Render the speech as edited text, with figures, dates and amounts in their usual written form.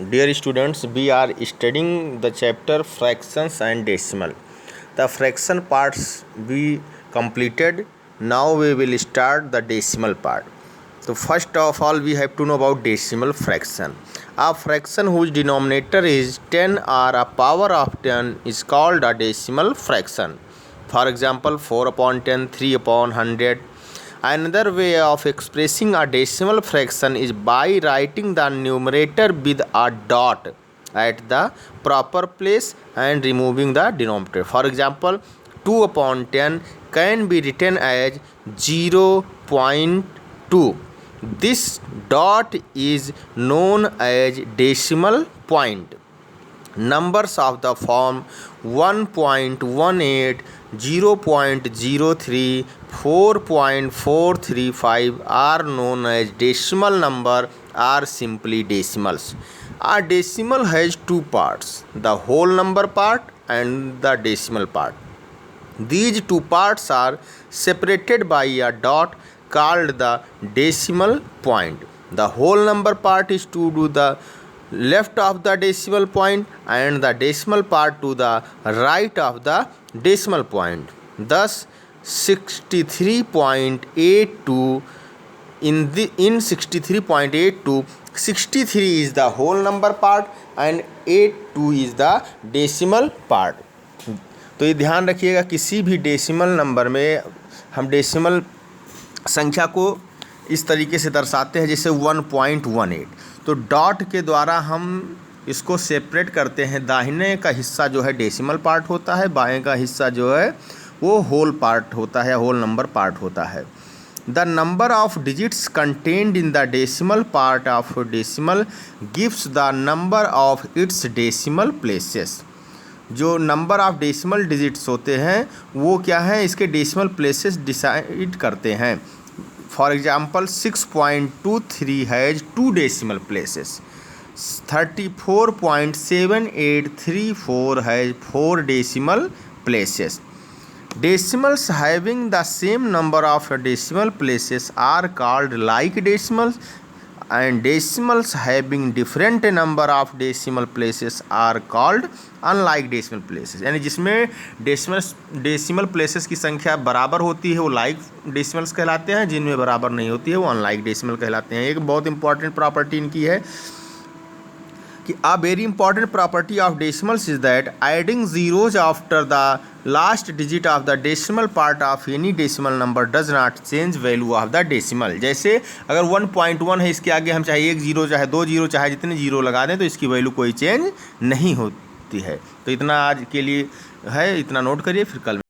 Dear students, we are studying the chapter fractions and decimal. The fraction parts we completed. Now we will start the decimal part. So first of all, we have to know about decimal fraction. A fraction whose denominator is 10 or a power of 10 is called a decimal fraction. For example, 4 upon 10, 3 upon 100. Another way of expressing a decimal fraction is by writing the numerator with a dot at the proper place and removing the denominator. For example, 2 upon 10 can be written as 0.2. This dot is known as decimal point. Numbers of the form 1.18, 0.03, 4.435 are known as decimal number or simply decimals. A decimal has two parts, the whole number part and the decimal part. These two parts are separated by a dot called the decimal point. The whole number part is to the left of the decimal point and the decimal part to the right of the decimal point. Thus 63.82 in 63.82, 63 is the whole number part and 82 is the decimal part. तो ये ध्यान रखिएगा, किसी भी decimal number में हम decimal संख्या को इस तरीके से दर्शाते हैं जैसे 1.18। तो डॉट के द्वारा हम इसको सेपरेट करते हैं। दाहिने का हिस्सा जो है डेसिमल पार्ट होता है, बाएं का हिस्सा जो है वो होल पार्ट होता है, होल नंबर पार्ट होता है। The number of digits contained in the decimal part of decimal gives the number of its decimal places. जो नंबर ऑफ डेसिमल डिजिट्स होते हैं वो क्या है, इसके डेसिमल प्लेसेस डिसाइड करते हैं। For example 6.23 has 2 decimal places, 34.7834 has 4 decimal places. Decimals having the same number of decimal places are called like decimals, and decimals having different number of decimal places are called unlike decimal places. यानी जिसमें decimal places की संख्या बराबर होती है वो like decimals कहलाते हैं, जिनमें बराबर नहीं होती है वो अनलाइक डेसिमल कहलाते हैं. एक बहुत इंपॉर्टेंट प्रॉपर्टी इनकी है कि a very important property of decimals is that adding zeros after the last digit of the decimal part of any decimal number does not change value of the decimal. जैसे अगर 1.1 है, इसके आगे हम चाहे 1 जीरो चाहे 2 जीरो चाहे जितने जीरो लगा दें तो इसकी वैल्यू कोई चेंज नहीं होती है. तो इतना आज के लिए है, इतना नोट करिए, फिर कल